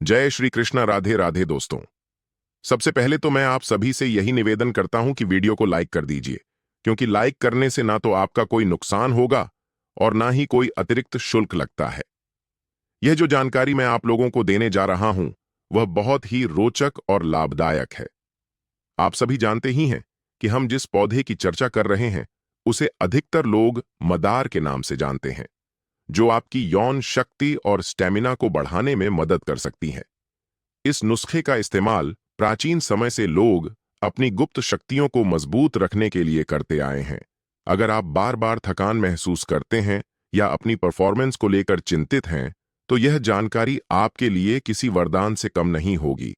जय श्री कृष्णा। राधे राधे दोस्तों। सबसे पहले तो मैं आप सभी से यही निवेदन करता हूं कि वीडियो को लाइक कर दीजिए, क्योंकि लाइक करने से ना तो आपका कोई नुकसान होगा और ना ही कोई अतिरिक्त शुल्क लगता है। यह जो जानकारी मैं आप लोगों को देने जा रहा हूं वह बहुत ही रोचक और लाभदायक है। आप सभी जानते ही हैं कि हम जिस पौधे की चर्चा कर रहे हैं उसे अधिकतर लोग मदार के नाम से जानते हैं, जो आपकी यौन शक्ति और स्टेमिना को बढ़ाने में मदद कर सकती है। इस नुस्खे का इस्तेमाल प्राचीन समय से लोग अपनी गुप्त शक्तियों को मजबूत रखने के लिए करते आए हैं। अगर आप बार बार थकान महसूस करते हैं या अपनी परफॉर्मेंस को लेकर चिंतित हैं, तो यह जानकारी आपके लिए किसी वरदान से कम नहीं होगी।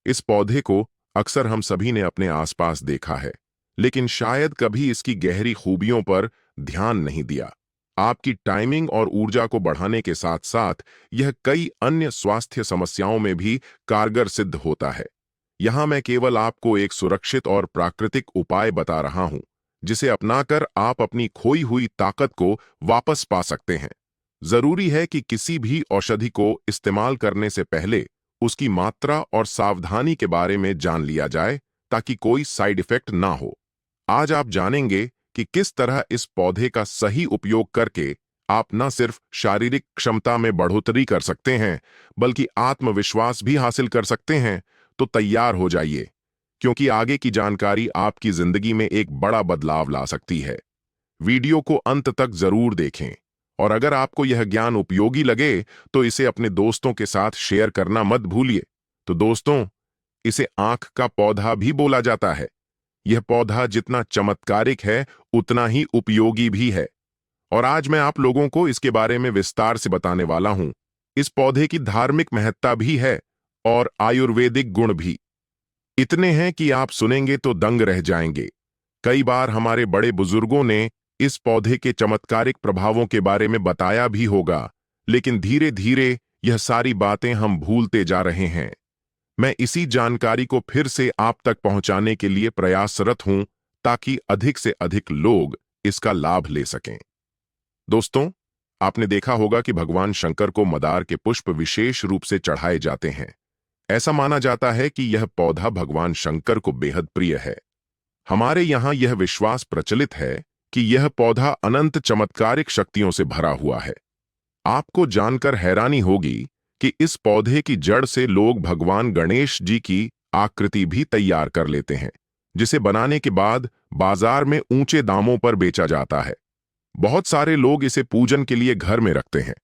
इस पौधे को अक्सर हम सभी ने अपने आसपास देखा है, लेकिन शायद कभी इसकी गहरी खूबियों पर ध्यान नहीं दिया। आपकी टाइमिंग और ऊर्जा को बढ़ाने के साथ साथ यह कई अन्य स्वास्थ्य समस्याओं में भी कारगर सिद्ध होता है। यहां मैं केवल आपको एक सुरक्षित और प्राकृतिक उपाय बता रहा हूं, जिसे अपनाकर आप अपनी खोई हुई ताकत को वापस पा सकते हैं। जरूरी है कि किसी भी औषधि को इस्तेमाल करने से पहले उसकी मात्रा और सावधानी के बारे में जान लिया जाए, ताकि कोई साइड इफेक्ट ना हो। आज आप जानेंगे कि किस तरह इस पौधे का सही उपयोग करके आप न सिर्फ शारीरिक क्षमता में बढ़ोतरी कर सकते हैं, बल्कि आत्मविश्वास भी हासिल कर सकते हैं। तो तैयार हो जाइए, क्योंकि आगे की जानकारी आपकी जिंदगी में एक बड़ा बदलाव ला सकती है। वीडियो को अंत तक जरूर देखें, और अगर आपको यह ज्ञान उपयोगी लगे तो इसे अपने दोस्तों के साथ शेयर करना मत भूलिए। तो दोस्तों, इसे आंख का पौधा भी बोला जाता है। यह पौधा जितना चमत्कारिक है उतना ही उपयोगी भी है, और आज मैं आप लोगों को इसके बारे में विस्तार से बताने वाला हूं। इस पौधे की धार्मिक महत्ता भी है और आयुर्वेदिक गुण भी इतने हैं कि आप सुनेंगे तो दंग रह जाएंगे। कई बार हमारे बड़े बुजुर्गों ने इस पौधे के चमत्कारिक प्रभावों के बारे में बताया भी होगा, लेकिन धीरे धीरे यह सारी बातें हम भूलते जा रहे हैं। मैं इसी जानकारी को फिर से आप तक पहुंचाने के लिए प्रयासरत हूं, ताकि अधिक से अधिक लोग इसका लाभ ले सकें। दोस्तों, आपने देखा होगा कि भगवान शंकर को मदार के पुष्प विशेष रूप से चढ़ाए जाते हैं। ऐसा माना जाता है कि यह पौधा भगवान शंकर को बेहद प्रिय है। हमारे यहाँ यह विश्वास प्रचलित है कि यह पौधा अनंत चमत्कारिक शक्तियों से भरा हुआ है। आपको जानकर हैरानी होगी कि इस पौधे की जड़ से लोग भगवान गणेश जी की आकृति भी तैयार कर लेते हैं, जिसे बनाने के बाद बाजार में ऊंचे दामों पर बेचा जाता है। बहुत सारे लोग इसे पूजन के लिए घर में रखते हैं।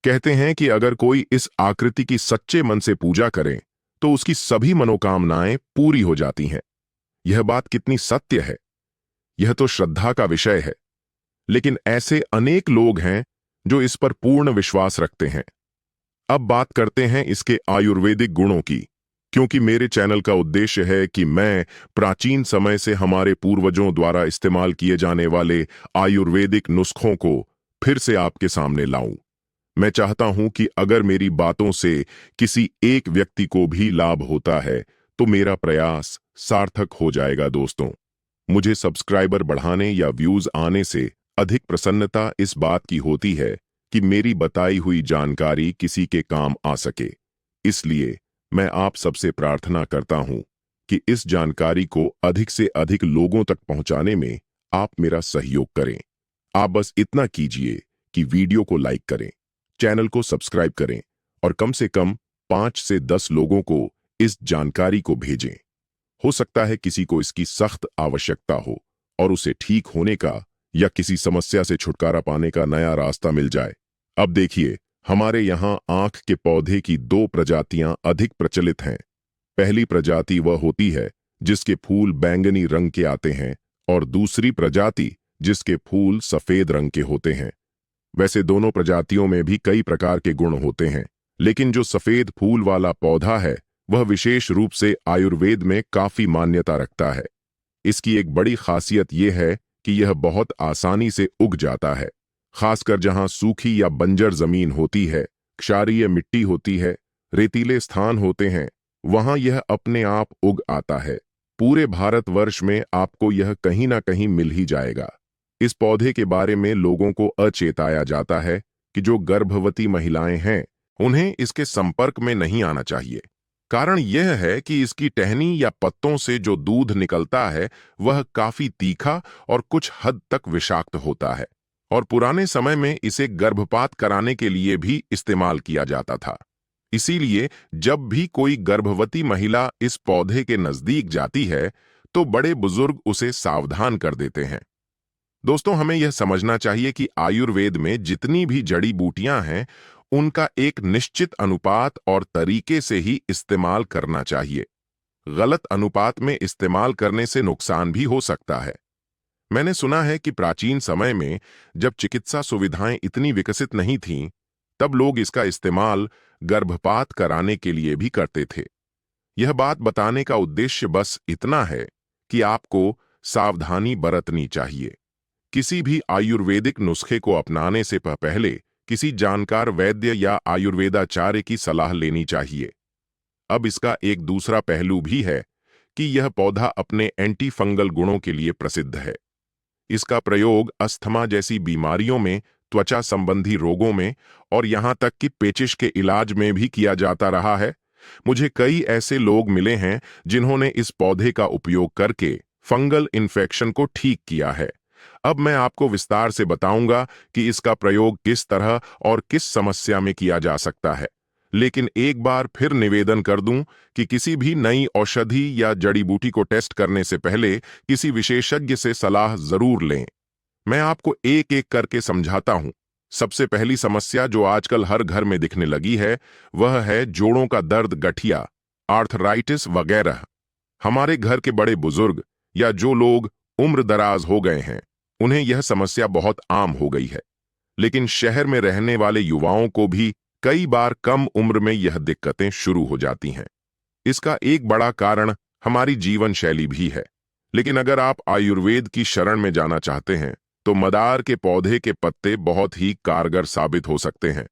कहते हैं कि अगर कोई इस आकृति की सच्चे मन से पूजा करे तो उसकी सभी मनोकामनाएं पूरी हो जाती हैं। यह बात कितनी सत्य है, यह तो श्रद्धा का विषय है। लेकिन ऐसे अनेक लोग हैं जो इस पर पूर्ण विश्वास रखते हैं। अब बात करते हैं इसके आयुर्वेदिक गुणों की, क्योंकि मेरे चैनल का उद्देश्य है कि मैं प्राचीन समय से हमारे पूर्वजों द्वारा इस्तेमाल किए जाने वाले आयुर्वेदिक नुस्खों को फिर से आपके सामने लाऊं। मैं चाहता हूं कि अगर मेरी बातों से किसी एक व्यक्ति को भी लाभ होता है तो मेरा प्रयास सार्थक हो जाएगा। दोस्तों, मुझे सब्सक्राइबर बढ़ाने या व्यूज आने से अधिक प्रसन्नता इस बात की होती है कि मेरी बताई हुई जानकारी किसी के काम आ सके। इसलिए मैं आप सबसे प्रार्थना करता हूं कि इस जानकारी को अधिक से अधिक लोगों तक पहुंचाने में आप मेरा सहयोग करें। आप बस इतना कीजिए कि वीडियो को लाइक करें, चैनल को सब्सक्राइब करें और कम से कम 5 से 10 लोगों को इस जानकारी को भेजें। हो सकता है किसी को इसकी सख्त आवश्यकता हो और उसे ठीक होने का या किसी समस्या से छुटकारा पाने का नया रास्ता मिल जाए। अब देखिए, हमारे यहाँ आंख के पौधे की 2 प्रजातियां अधिक प्रचलित हैं। पहली प्रजाति वह होती है जिसके फूल बैंगनी रंग के आते हैं, और दूसरी प्रजाति जिसके फूल सफेद रंग के होते हैं। वैसे दोनों प्रजातियों में भी कई प्रकार के गुण होते हैं, लेकिन जो सफेद फूल वाला पौधा है वह विशेष रूप से आयुर्वेद में काफी मान्यता रखता है। इसकी एक बड़ी खासियत यह है कि यह बहुत आसानी से उग जाता है, खासकर जहां सूखी या बंजर जमीन होती है, क्षारीय मिट्टी होती है, रेतीले स्थान होते हैं, वहां यह अपने आप उग आता है। पूरे भारतवर्ष में आपको यह कहीं ना कहीं मिल ही जाएगा। इस पौधे के बारे में लोगों को अचेताया जाता है कि जो गर्भवती महिलाएं हैं उन्हें इसके संपर्क में नहीं आना चाहिए। कारण यह है कि इसकी टहनी या पत्तों से जो दूध निकलता है वह काफी तीखा और कुछ हद तक विषाक्त होता है, और पुराने समय में इसे गर्भपात कराने के लिए भी इस्तेमाल किया जाता था। इसीलिए जब भी कोई गर्भवती महिला इस पौधे के नजदीक जाती है तो बड़े बुजुर्ग उसे सावधान कर देते हैं। दोस्तों, हमें यह समझना चाहिए कि आयुर्वेद में जितनी भी जड़ी बूटियां हैं उनका एक निश्चित अनुपात और तरीके से ही इस्तेमाल करना चाहिए। गलत अनुपात में इस्तेमाल करने से नुकसान भी हो सकता है। मैंने सुना है कि प्राचीन समय में जब चिकित्सा सुविधाएं इतनी विकसित नहीं थीं, तब लोग इसका इस्तेमाल गर्भपात कराने के लिए भी करते थे। यह बात बताने का उद्देश्य बस इतना है कि आपको सावधानी बरतनी चाहिए। किसी भी आयुर्वेदिक नुस्खे को अपनाने से पहले किसी जानकार वैद्य या आयुर्वेदाचार्य की सलाह लेनी चाहिए। अब इसका एक दूसरा पहलू भी है कि यह पौधा अपने एंटी फंगल गुणों के लिए प्रसिद्ध है। इसका प्रयोग अस्थमा जैसी बीमारियों में, त्वचा संबंधी रोगों में और यहां तक कि पेचिश के इलाज में भी किया जाता रहा है। मुझे कई ऐसे लोग मिले हैं जिन्होंने इस पौधे का उपयोग करके फंगल इन्फेक्शन को ठीक किया है। अब मैं आपको विस्तार से बताऊंगा कि इसका प्रयोग किस तरह और किस समस्या में किया जा सकता है। लेकिन एक बार फिर निवेदन कर दूं कि किसी भी नई औषधि या जड़ी बूटी को टेस्ट करने से पहले किसी विशेषज्ञ से सलाह जरूर लें। मैं आपको एक एक करके समझाता हूं। सबसे पहली समस्या जो आजकल हर घर में दिखने लगी है वह है जोड़ों का दर्द, गठिया, आर्थराइटिस वगैरह। हमारे घर के बड़े बुजुर्ग या जो लोग उम्र दराज हो गए हैं उन्हें यह समस्या बहुत आम हो गई है। लेकिन शहर में रहने वाले युवाओं को भी कई बार कम उम्र में यह दिक्कतें शुरू हो जाती हैं। इसका एक बड़ा कारण हमारी जीवन शैली भी है। लेकिन अगर आप आयुर्वेद की शरण में जाना चाहते हैं तो मदार के पौधे के पत्ते बहुत ही कारगर साबित हो सकते हैं।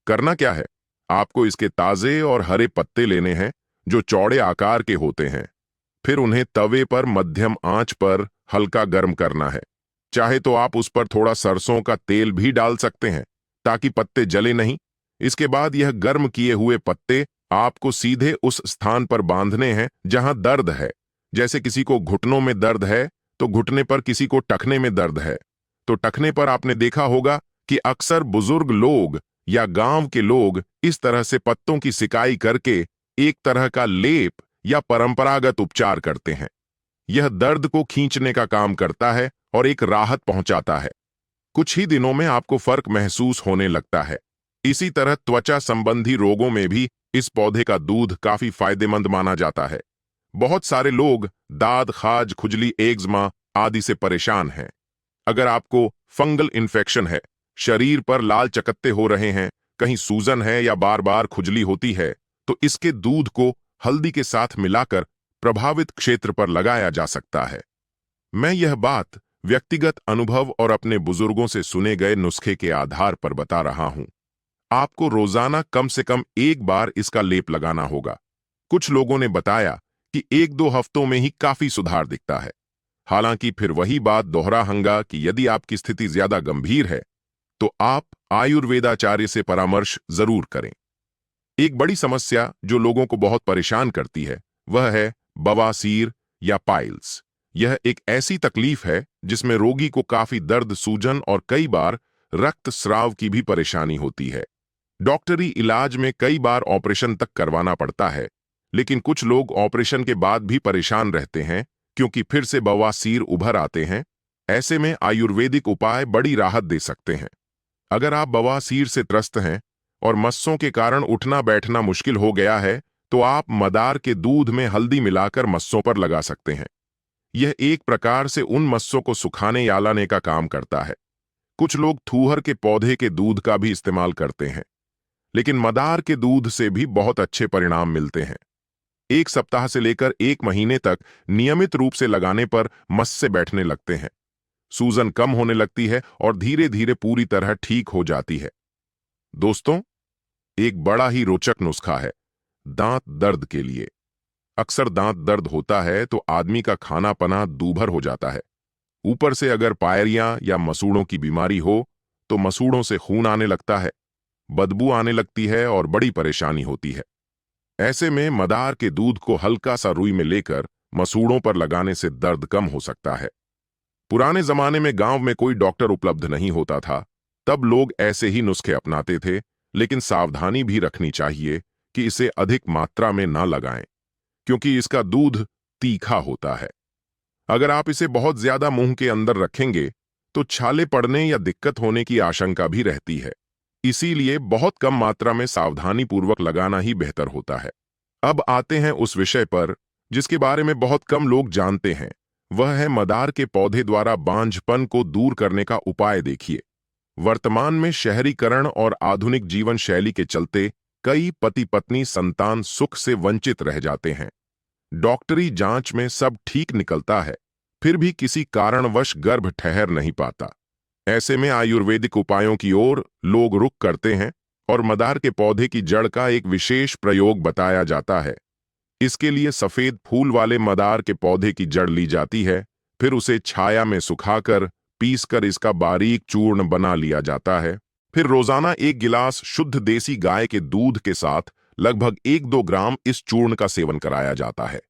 करना क्या है, आपको इसके ताजे और हरे पत्ते लेने हैं जो चौड़े आकार के होते हैं। फिर उन्हें तवे पर मध्यम आंच पर हल्का गर्म करना है। चाहे तो आप उस पर थोड़ा सरसों का तेल भी डाल सकते हैं ताकि पत्ते जले नहीं। इसके बाद यह गर्म किए हुए पत्ते आपको सीधे उस स्थान पर बांधने हैं जहां दर्द है। जैसे किसी को घुटनों में दर्द है तो घुटने पर, किसी को टखने में दर्द है तो टखने पर। आपने देखा होगा कि अक्सर बुजुर्ग लोग या गांव के लोग इस तरह से पत्तों की सिकाई करके एक तरह का लेप या परंपरागत उपचार करते हैं। यह दर्द को खींचने का काम करता है और एक राहत पहुंचाता है। कुछ ही दिनों में आपको फर्क महसूस होने लगता है। इसी तरह त्वचा संबंधी रोगों में भी इस पौधे का दूध काफी फायदेमंद माना जाता है। बहुत सारे लोग दाद, खाज, खुजली, एक्जिमा आदि से परेशान हैं। अगर आपको फंगल इन्फेक्शन है, शरीर पर लाल चकत्ते हो रहे हैं, कहीं सूजन है या बार बार खुजली होती है, तो इसके दूध को हल्दी के साथ मिलाकर प्रभावित क्षेत्र पर लगाया जा सकता है। मैं यह बात व्यक्तिगत अनुभव और अपने बुजुर्गों से सुने गए नुस्खे के आधार पर बता रहा हूं। आपको रोजाना कम से कम एक बार इसका लेप लगाना होगा। कुछ लोगों ने बताया कि 1-2 हफ्तों में ही काफी सुधार दिखता है। हालांकि फिर वही बात दोहराऊंगा कि यदि आपकी स्थिति ज्यादा गंभीर है तो आप आयुर्वेदाचार्य से परामर्श जरूर करें। एक बड़ी समस्या जो लोगों को बहुत परेशान करती है वह है बवासीर या पाइल्स। यह एक ऐसी तकलीफ है जिसमें रोगी को काफी दर्द, सूजन और कई बार रक्तस्राव की भी परेशानी होती है। डॉक्टरी इलाज में कई बार ऑपरेशन तक करवाना पड़ता है, लेकिन कुछ लोग ऑपरेशन के बाद भी परेशान रहते हैं क्योंकि फिर से बवासीर उभर आते हैं। ऐसे में आयुर्वेदिक उपाय बड़ी राहत दे सकते हैं। अगर आप बवासीर से त्रस्त हैं और मस्सों के कारण उठना बैठना मुश्किल हो गया है तो आप मदार के दूध में हल्दी मिलाकर मस्सों पर लगा सकते हैं। यह एक प्रकार से उन मस्सों को सुखाने या लाने का काम करता है। कुछ लोग थूहर के पौधे के दूध का भी इस्तेमाल करते हैं, लेकिन मदार के दूध से भी बहुत अच्छे परिणाम मिलते हैं। 1 सप्ताह से लेकर 1 महीने तक नियमित रूप से लगाने पर मस्से बैठने लगते हैं, सूजन कम होने लगती है और धीरे धीरे पूरी तरह ठीक हो जाती है। दोस्तों, एक बड़ा ही रोचक नुस्खा है दांत दर्द के लिए। अक्सर दांत दर्द होता है तो आदमी का खाना पना दूभर हो जाता है। ऊपर से अगर पायरियां या मसूड़ों की बीमारी हो तो मसूड़ों से खून आने लगता है। बदबू आने लगती है और बड़ी परेशानी होती है। ऐसे में मदार के दूध को हल्का सा रुई में लेकर मसूड़ों पर लगाने से दर्द कम हो सकता है। पुराने जमाने में गांव में कोई डॉक्टर उपलब्ध नहीं होता था, तब लोग ऐसे ही नुस्खे अपनाते थे, लेकिन सावधानी भी रखनी चाहिए कि इसे अधिक मात्रा में ना लगाएं, क्योंकि इसका दूध तीखा होता है। अगर आप इसे बहुत ज्यादा मुंह के अंदर रखेंगे तो छाले पड़ने या दिक्कत होने की आशंका भी रहती है। इसीलिए बहुत कम मात्रा में सावधानी पूर्वक लगाना ही बेहतर होता है। अब आते हैं उस विषय पर जिसके बारे में बहुत कम लोग जानते हैं। वह है मदार के पौधे द्वारा बांझपन को दूर करने का उपाय। देखिए, वर्तमान में शहरीकरण और आधुनिक जीवन शैली के चलते कई पति पत्नी संतान सुख से वंचित रह जाते हैं। डॉक्टरी जांच में सब ठीक निकलता है, फिर भी किसी कारणवश गर्भ ठहर नहीं पाता। ऐसे में आयुर्वेदिक उपायों की ओर लोग रुख करते हैं और मदार के पौधे की जड़ का एक विशेष प्रयोग बताया जाता है। इसके लिए सफेद फूल वाले मदार के पौधे की जड़ ली जाती है, फिर उसे छाया में सुखाकर पीसकर इसका बारीक चूर्ण बना लिया जाता है। फिर रोजाना 1 गिलास शुद्ध देसी गाय के दूध के साथ लगभग 1-2 ग्राम इस चूर्ण का सेवन कराया जाता है।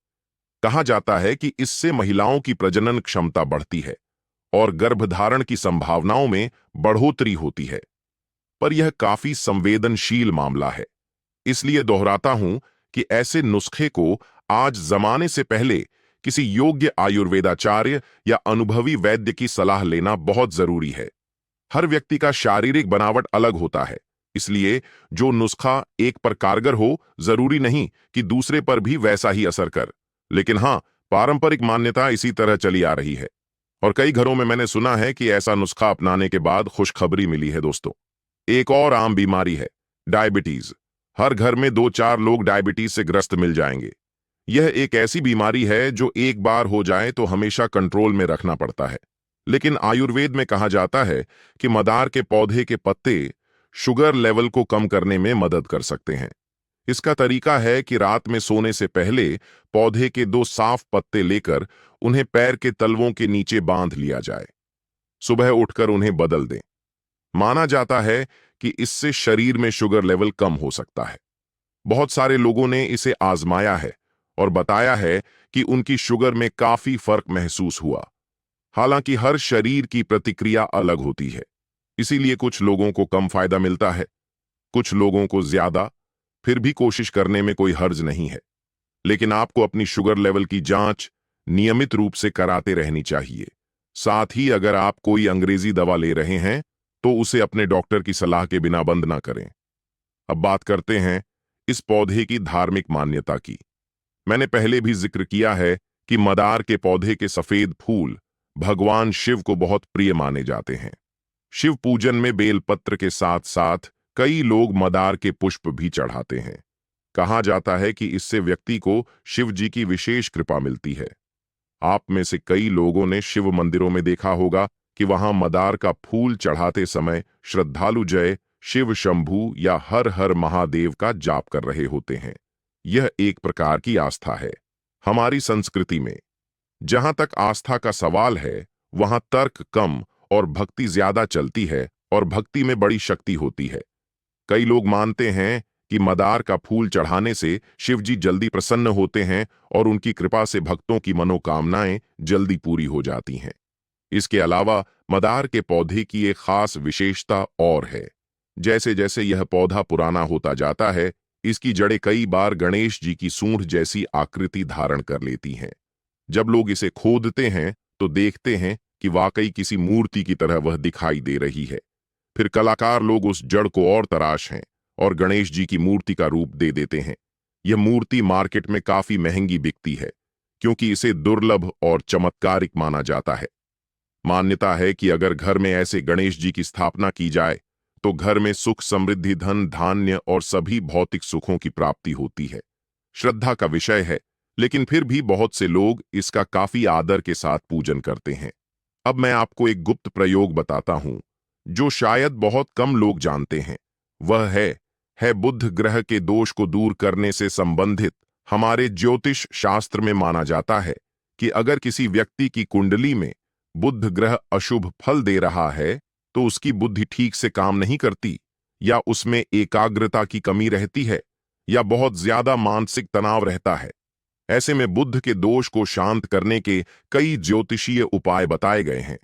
कहा जाता है कि इससे महिलाओं की प्रजनन क्षमता बढ़ती है और गर्भधारण की संभावनाओं में बढ़ोतरी होती है। पर यह काफी संवेदनशील मामला है, इसलिए दोहराता हूं कि ऐसे नुस्खे को आज जमाने से पहले किसी योग्य आयुर्वेदाचार्य या अनुभवी वैद्य की सलाह लेना बहुत जरूरी है। हर व्यक्ति का शारीरिक बनावट अलग होता है, इसलिए जो नुस्खा एक पर कारगर हो जरूरी नहीं कि दूसरे पर भी वैसा ही असर कर। लेकिन हाँ, पारंपरिक मान्यता इसी तरह चली आ रही है और कई घरों में मैंने सुना है कि ऐसा नुस्खा अपनाने के बाद खुशखबरी मिली है। दोस्तों, एक और आम बीमारी है डायबिटीज। हर घर में 2-4 लोग डायबिटीज से ग्रस्त मिल जाएंगे। यह एक ऐसी बीमारी है जो एक बार हो जाए तो हमेशा कंट्रोल में रखना पड़ता है। लेकिन आयुर्वेद में कहा जाता है कि मदार के पौधे के पत्ते शुगर लेवल को कम करने में मदद कर सकते हैं। इसका तरीका है कि रात में सोने से पहले पौधे के 2 साफ पत्ते लेकर उन्हें पैर के तलवों के नीचे बांध लिया जाए। सुबह उठकर उन्हें बदल दें। माना जाता है कि इससे शरीर में शुगर लेवल कम हो सकता है। बहुत सारे लोगों ने इसे आजमाया है और बताया है कि उनकी शुगर में काफी फर्क महसूस हुआ। हालांकि हर शरीर की प्रतिक्रिया अलग होती है, इसीलिए कुछ लोगों को कम फायदा मिलता है, कुछ लोगों को ज्यादा। फिर भी कोशिश करने में कोई हर्ज नहीं है, लेकिन आपको अपनी शुगर लेवल की जांच नियमित रूप से कराते रहनी चाहिए। साथ ही अगर आप कोई अंग्रेजी दवा ले रहे हैं तो उसे अपने डॉक्टर की सलाह के बिना बंद ना करें। अब बात करते हैं इस पौधे की धार्मिक मान्यता की। मैंने पहले भी जिक्र किया है कि मदार के पौधे के सफेद फूल भगवान शिव को बहुत प्रिय माने जाते हैं। शिव पूजन में बेलपत्र के साथ साथ कई लोग मदार के पुष्प भी चढ़ाते हैं। कहा जाता है कि इससे व्यक्ति को शिव जी की विशेष कृपा मिलती है। आप में से कई लोगों ने शिव मंदिरों में देखा होगा कि वहां मदार का फूल चढ़ाते समय श्रद्धालु जय शिव शंभू या हर हर महादेव का जाप कर रहे होते हैं। यह एक प्रकार की आस्था है। हमारी संस्कृति में जहां तक आस्था का सवाल है, वहां तर्क कम और भक्ति ज्यादा चलती है और भक्ति में बड़ी शक्ति होती है। कई लोग मानते हैं कि मदार का फूल चढ़ाने से शिव जी जल्दी प्रसन्न होते हैं और उनकी कृपा से भक्तों की मनोकामनाएं जल्दी पूरी हो जाती हैं। इसके अलावा मदार के पौधे की एक खास विशेषता और है। जैसे जैसे यह पौधा पुराना होता जाता है, इसकी जड़ें कई बार गणेश जी की सूंड जैसी आकृति धारण कर लेती हैं। जब लोग इसे खोदते हैं तो देखते हैं कि वाकई किसी मूर्ति की तरह वह दिखाई दे रही है। फिर कलाकार लोग उस जड़ को और तराश हैं और गणेश जी की मूर्ति का रूप दे देते हैं। यह मूर्ति मार्केट में काफी महंगी बिकती है, क्योंकि इसे दुर्लभ और चमत्कारिक माना जाता है। मान्यता है कि अगर घर में ऐसे गणेश जी की स्थापना की जाए तो घर में सुख समृद्धि धन धान्य और सभी भौतिक सुखों की प्राप्ति होती है। श्रद्धा का विषय है, लेकिन फिर भी बहुत से लोग इसका काफी आदर के साथ पूजन करते हैं। अब मैं आपको एक गुप्त प्रयोग बताता हूं जो शायद बहुत कम लोग जानते हैं। वह है बुध ग्रह के दोष को दूर करने से संबंधित। हमारे ज्योतिष शास्त्र में माना जाता है कि अगर किसी व्यक्ति की कुंडली में बुध ग्रह अशुभ फल दे रहा है तो उसकी बुद्धि ठीक से काम नहीं करती या उसमें एकाग्रता की कमी रहती है, या बहुत ज्यादा मानसिक तनाव रहता है। ऐसे में बुध के दोष को शांत करने के कई ज्योतिषीय उपाय बताए गए हैं,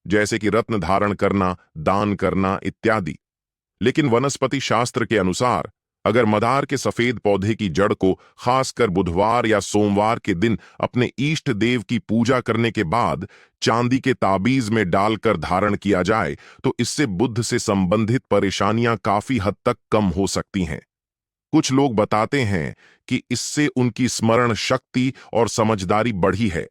जैसे कि रत्न धारण करना, दान करना इत्यादि। लेकिन वनस्पति शास्त्र के अनुसार अगर मदार के सफेद पौधे की जड़ को खासकर बुधवार या सोमवार के दिन अपने इष्ट देव की पूजा करने के बाद चांदी के ताबीज में डालकर धारण किया जाए, तो इससे बुध से संबंधित परेशानियां काफी हद तक कम हो सकती हैं। कुछ लोग बताते हैं कि इससे उनकी स्मरण शक्ति और समझदारी बढ़ी है,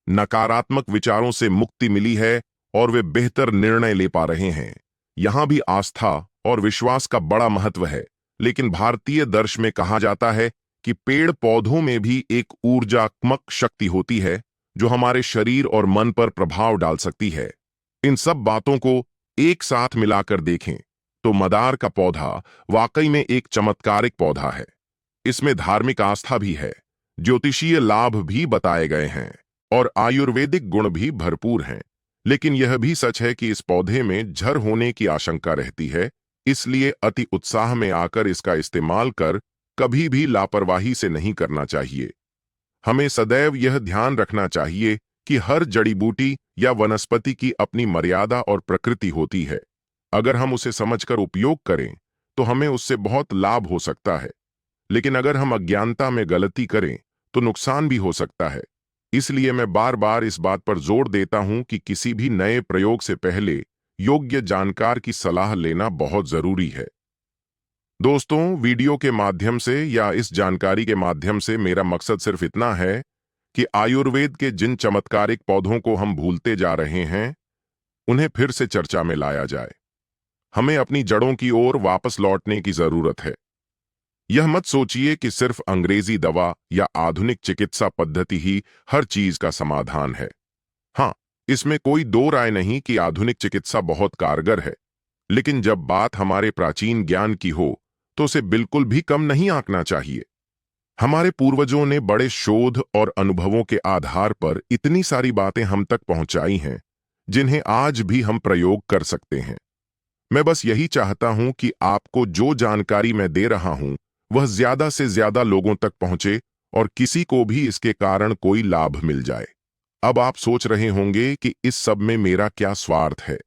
नकारात्मक विचारों से मुक्ति मिली है और वे बेहतर निर्णय ले पा रहे हैं। यहां भी आस्था और विश्वास का बड़ा महत्व है, लेकिन भारतीय दर्शन में कहा जाता है कि पेड़ पौधों में भी एक ऊर्जात्मक शक्ति होती है जो हमारे शरीर और मन पर प्रभाव डाल सकती है। इन सब बातों को एक साथ मिलाकर देखें तो मदार का पौधा वाकई में एक चमत्कारिक पौधा है। इसमें धार्मिक आस्था भी है, ज्योतिषीय लाभ भी बताए गए हैं और आयुर्वेदिक गुण भी भरपूर हैं। लेकिन यह भी सच है कि इस पौधे में झर होने की आशंका रहती है, इसलिए अति उत्साह में आकर इसका इस्तेमाल कर कभी भी लापरवाही से नहीं करना चाहिए। हमें सदैव यह ध्यान रखना चाहिए कि हर जड़ी बूटी या वनस्पति की अपनी मर्यादा और प्रकृति होती है। अगर हम उसे समझकर उपयोग करें तो हमें उससे बहुत लाभ हो सकता है, लेकिन अगर हम अज्ञानता में गलती करें तो नुकसान भी हो सकता है। इसलिए मैं बार बार इस बात पर जोर देता हूं कि किसी भी नए प्रयोग से पहले योग्य जानकार की सलाह लेना बहुत जरूरी है। दोस्तों, वीडियो के माध्यम से या इस जानकारी के माध्यम से मेरा मकसद सिर्फ इतना है कि आयुर्वेद के जिन चमत्कारिक पौधों को हम भूलते जा रहे हैं, उन्हें फिर से चर्चा में लाया जाए। हमें अपनी जड़ों की ओर वापस लौटने की जरूरत है। यह मत सोचिए कि सिर्फ अंग्रेजी दवा या आधुनिक चिकित्सा पद्धति ही हर चीज का समाधान है। हाँ, इसमें कोई दो राय नहीं कि आधुनिक चिकित्सा बहुत कारगर है, लेकिन जब बात हमारे प्राचीन ज्ञान की हो तो उसे बिल्कुल भी कम नहीं आंकना चाहिए। हमारे पूर्वजों ने बड़े शोध और अनुभवों के आधार पर इतनी सारी बातें हम तक पहुंचाई हैं, जिन्हें आज भी हम प्रयोग कर सकते हैं। मैं बस यही चाहता हूं कि आपको जो जानकारी मैं दे रहा हूं वह ज्यादा से ज्यादा लोगों तक पहुंचे और किसी को भी इसके कारण कोई लाभ मिल जाए। अब आप सोच रहे होंगे कि इस सब में मेरा क्या स्वार्थ है।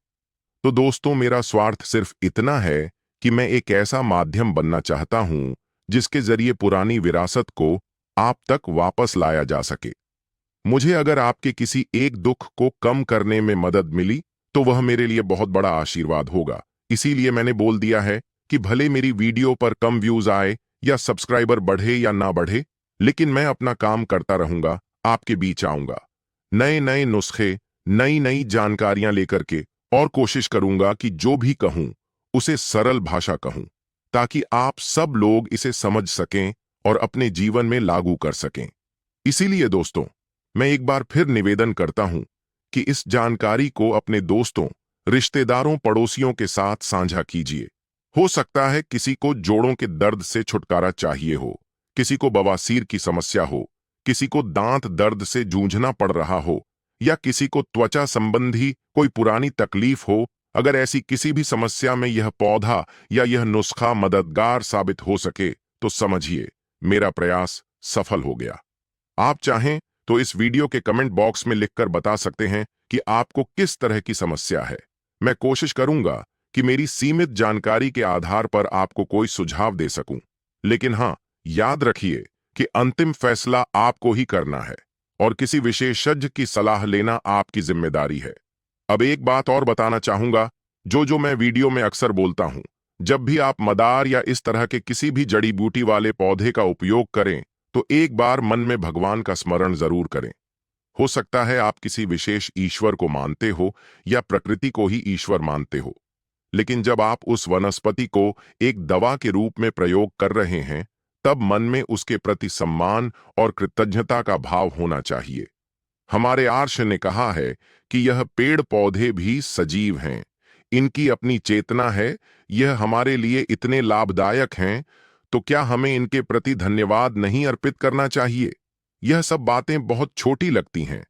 तो दोस्तों, मेरा स्वार्थ सिर्फ इतना है कि मैं एक ऐसा माध्यम बनना चाहता हूं जिसके जरिए पुरानी विरासत को आप तक वापस लाया जा सके। मुझे अगर आपके किसी एक दुख को कम करने में मदद मिली तो वह मेरे लिए बहुत बड़ा आशीर्वाद होगा। इसीलिए मैंने बोल दिया है कि भले मेरी वीडियो पर कम व्यूज आए या सब्सक्राइबर बढ़े या ना बढ़े, लेकिन मैं अपना काम करता रहूंगा, आपके बीच आऊंगा नए नए नुस्खे, नई नई जानकारियां लेकर के, और कोशिश करूंगा कि जो भी कहूं उसे सरल भाषा कहूं, ताकि आप सब लोग इसे समझ सकें और अपने जीवन में लागू कर सकें। इसीलिए दोस्तों, मैं एक बार फिर निवेदन करता हूं कि इस जानकारी को अपने दोस्तों, रिश्तेदारों, पड़ोसियों के साथ साझा कीजिए। हो सकता है किसी को जोड़ों के दर्द से छुटकारा चाहिए हो, किसी को बवासीर की समस्या हो, किसी को दांत दर्द से जूझना पड़ रहा हो, या किसी को त्वचा संबंधी कोई पुरानी तकलीफ हो। अगर ऐसी किसी भी समस्या में यह पौधा या यह नुस्खा मददगार साबित हो सके तो समझिए मेरा प्रयास सफल हो गया। आप चाहें तो इस वीडियो के कमेंट बॉक्स में लिखकर बता सकते हैं कि आपको किस तरह की समस्या है। मैं कोशिश करूंगा कि मेरी सीमित जानकारी के आधार पर आपको कोई सुझाव दे सकूं। लेकिन हां, याद रखिए कि अंतिम फैसला आपको ही करना है और किसी विशेषज्ञ की सलाह लेना आपकी जिम्मेदारी है। अब एक बात और बताना चाहूंगा, जो मैं वीडियो में अक्सर बोलता हूं, जब भी आप मदार या इस तरह के किसी भी जड़ी बूटी वाले पौधे का उपयोग करें तो एक बार मन में भगवान का स्मरण जरूर करें। हो सकता है आप किसी विशेष ईश्वर को मानते हो या प्रकृति को ही ईश्वर मानते हो, लेकिन जब आप उस वनस्पति को एक दवा के रूप में प्रयोग कर रहे हैं, तब मन में उसके प्रति सम्मान और कृतज्ञता का भाव होना चाहिए। हमारे आर्ष ने कहा है कि यह पेड़ पौधे भी सजीव हैं, इनकी अपनी चेतना है, यह हमारे लिए इतने लाभदायक हैं, तो क्या हमें इनके प्रति धन्यवाद नहीं अर्पित करना चाहिए? यह सब बातें बहुत छोटी लगती हैं,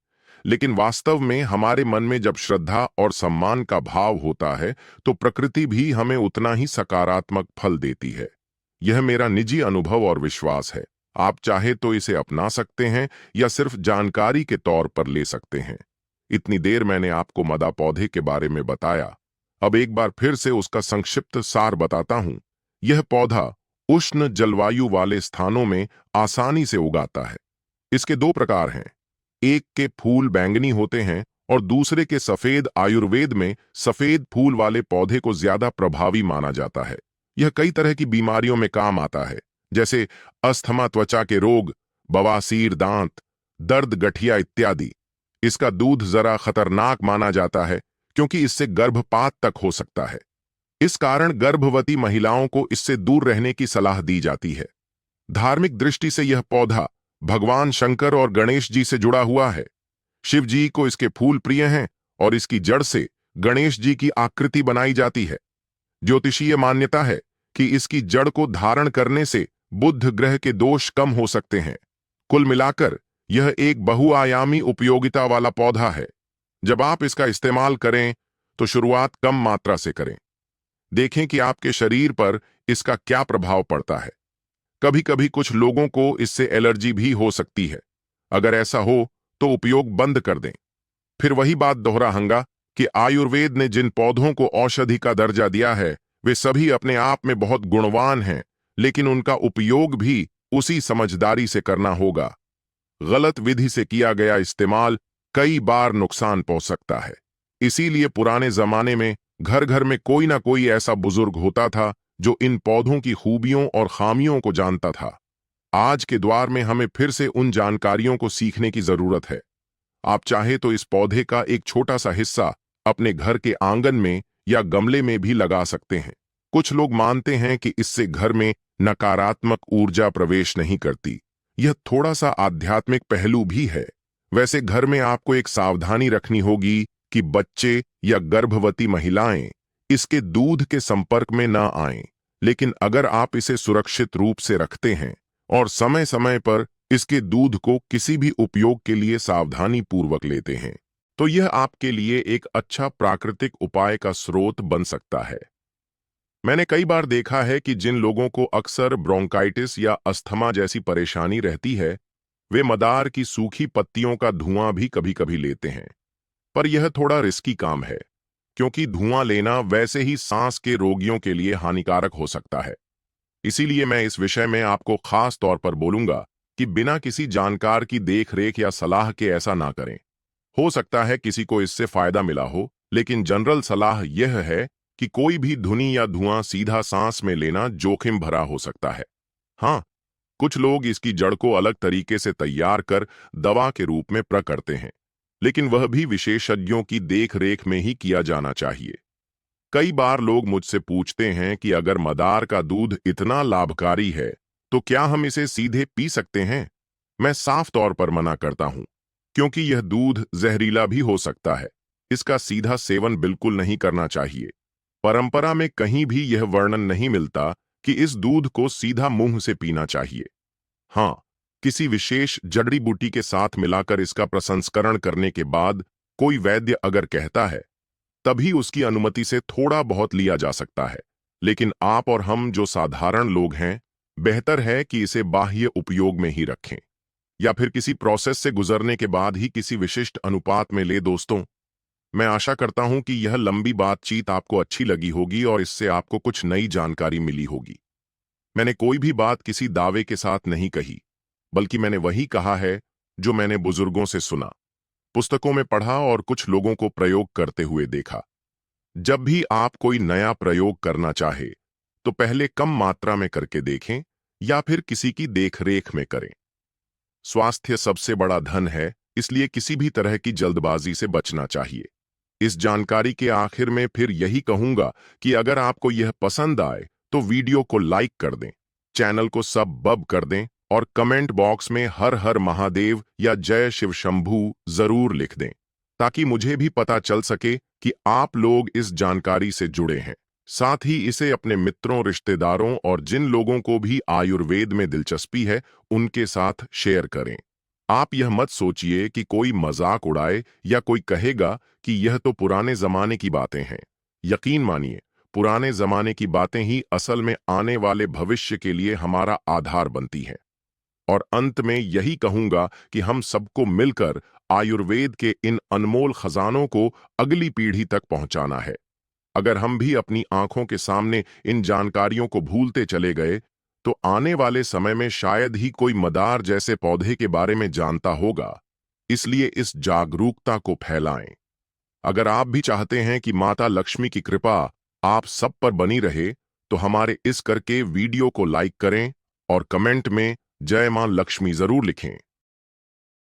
लेकिन वास्तव में हमारे मन में जब श्रद्धा और सम्मान का भाव होता है तो प्रकृति भी हमें उतना ही सकारात्मक फल देती है। यह मेरा निजी अनुभव और विश्वास है। आप चाहे तो इसे अपना सकते हैं या सिर्फ जानकारी के तौर पर ले सकते हैं। इतनी देर मैंने आपको मदा पौधे के बारे में बताया। अब एक बार फिर से उसका संक्षिप्त सार बताता हूं। यह पौधा उष्ण जलवायु वाले स्थानों में आसानी से उगाता है। इसके दो प्रकार हैं। एक के फूल बैंगनी होते हैं और दूसरे के सफेद। आयुर्वेद में सफेद फूल वाले पौधे को ज्यादा प्रभावी माना जाता है। यह कई तरह की बीमारियों में काम आता है, जैसे अस्थमा, त्वचा के रोग, बवासीर, दांत दर्द, गठिया इत्यादि। इसका दूध जरा खतरनाक माना जाता है क्योंकि इससे गर्भपात तक हो सकता है। इस कारण गर्भवती महिलाओं को इससे दूर रहने की सलाह दी जाती है। धार्मिक दृष्टि से यह पौधा भगवान शंकर और गणेश जी से जुड़ा हुआ है। शिव जी को इसके फूल प्रिय हैं और इसकी जड़ से गणेश जी की आकृति बनाई जाती है। ज्योतिषीय मान्यता है कि इसकी जड़ को धारण करने से बुध ग्रह के दोष कम हो सकते हैं। कुल मिलाकर यह एक बहुआयामी उपयोगिता वाला पौधा है। जब आप इसका इस्तेमाल करें तो शुरुआत कम मात्रा से करें। देखें कि आपके शरीर पर इसका क्या प्रभाव पड़ता है। कभी कभी कुछ लोगों को इससे एलर्जी भी हो सकती है। अगर ऐसा हो तो उपयोग बंद कर दें। फिर वही बात दोहराऊंगा कि आयुर्वेद ने जिन पौधों को औषधि का दर्जा दिया है वे सभी अपने आप में बहुत गुणवान हैं, लेकिन उनका उपयोग भी उसी समझदारी से करना होगा। गलत विधि से किया गया इस्तेमाल कई बार नुकसान पहुंच सकता है। इसीलिए पुराने जमाने में घर घर में कोई ना कोई ऐसा बुजुर्ग होता था जो इन पौधों की खूबियों और खामियों को जानता था। आज के द्वार में हमें फिर से उन जानकारियों को सीखने की जरूरत है। आप चाहे तो इस पौधे का एक छोटा सा हिस्सा अपने घर के आंगन में या गमले में भी लगा सकते हैं। कुछ लोग मानते हैं कि इससे घर में नकारात्मक ऊर्जा प्रवेश नहीं करती। यह थोड़ा सा आध्यात्मिक पहलू भी है। वैसे घर में आपको एक सावधानी रखनी होगी कि बच्चे या गर्भवती महिलाएं इसके दूध के संपर्क में ना आएं। लेकिन अगर आप इसे सुरक्षित रूप से रखते हैं और समय समय पर इसके दूध को किसी भी उपयोग के लिए सावधानी पूर्वक लेते हैं तो यह आपके लिए एक अच्छा प्राकृतिक उपाय का स्रोत बन सकता है। मैंने कई बार देखा है कि जिन लोगों को अक्सर ब्रोंकाइटिस या अस्थमा जैसी परेशानी रहती है वे मदार की सूखी पत्तियों का धुआं भी कभी कभी लेते हैं। पर यह थोड़ा रिस्की काम है क्योंकि धुआं लेना वैसे ही सांस के रोगियों के लिए हानिकारक हो सकता है। इसीलिए मैं इस विषय में आपको खास तौर पर बोलूंगा कि बिना किसी जानकार की देखरेख या सलाह के ऐसा ना करें। हो सकता है किसी को इससे फायदा मिला हो, लेकिन जनरल सलाह यह है कि कोई भी धुनी या धुआं सीधा सांस में लेना जोखिम भरा हो सकता है। हाँ, कुछ लोग इसकी जड़ को अलग तरीके से तैयार कर दवा के रूप में प्रयोग करते हैं, लेकिन वह भी विशेषज्ञों की देखरेख में ही किया जाना चाहिए। कई बार लोग मुझसे पूछते हैं कि अगर मदार का दूध इतना लाभकारी है तो क्या हम इसे सीधे पी सकते हैं। मैं साफ तौर पर मना करता हूं, क्योंकि यह दूध जहरीला भी हो सकता है। इसका सीधा सेवन बिल्कुल नहीं करना चाहिए। परंपरा में कहीं भी यह वर्णन नहीं मिलता कि इस दूध को सीधा मुंह से पीना चाहिए। हाँ, किसी विशेष जड़ी बूटी के साथ मिलाकर इसका प्रसंस्करण करने के बाद कोई वैद्य अगर कहता है तभी उसकी अनुमति से थोड़ा बहुत लिया जा सकता है। लेकिन आप और हम जो साधारण लोग हैं, बेहतर है कि इसे बाह्य उपयोग में ही रखें या फिर किसी प्रोसेस से गुजरने के बाद ही किसी विशिष्ट अनुपात में ले। दोस्तों, मैं आशा करता हूं कि यह लंबी बातचीत आपको अच्छी लगी होगी और इससे आपको कुछ नई जानकारी मिली होगी। मैंने कोई भी बात किसी दावे के साथ नहीं कही, बल्कि मैंने वही कहा है जो मैंने बुजुर्गों से सुना, पुस्तकों में पढ़ा और कुछ लोगों को प्रयोग करते हुए देखा। जब भी आप कोई नया प्रयोग करना चाहे तो पहले कम मात्रा में करके देखें या फिर किसी की देखरेख में करें। स्वास्थ्य सबसे बड़ा धन है, इसलिए किसी भी तरह की जल्दबाजी से बचना चाहिए। इस जानकारी के आखिर में फिर यही कहूंगा कि अगर आपको यह पसंद आए तो वीडियो को लाइक कर दें, चैनल को सब कर दें और कमेंट बॉक्स में हर हर महादेव या जय शिव शंभू जरूर लिख दें, ताकि मुझे भी पता चल सके कि आप लोग इस जानकारी से जुड़े हैं। साथ ही इसे अपने मित्रों, रिश्तेदारों और जिन लोगों को भी आयुर्वेद में दिलचस्पी है उनके साथ शेयर करें। आप यह मत सोचिए कि कोई मजाक उड़ाए या कोई कहेगा कि यह तो पुराने जमाने की बातें हैं। यकीन मानिए, पुराने जमाने की बातें ही असल में आने वाले भविष्य के लिए हमारा आधार बनती हैं। और अंत में यही कहूंगा कि हम सबको मिलकर आयुर्वेद के इन अनमोल खजानों को अगली पीढ़ी तक पहुंचाना है। अगर हम भी अपनी आंखों के सामने इन जानकारियों को भूलते चले गए, तो आने वाले समय में शायद ही कोई मदार जैसे पौधे के बारे में जानता होगा। इसलिए इस जागरूकता को फैलाएं। अगर आप भी चाहते हैं कि माता लक्ष्मी की कृपा आप सब पर बनी रहे, तो हमारे इस करके वीडियो को लाइक करें और कमेंट में जय मां लक्ष्मी जरूर लिखें।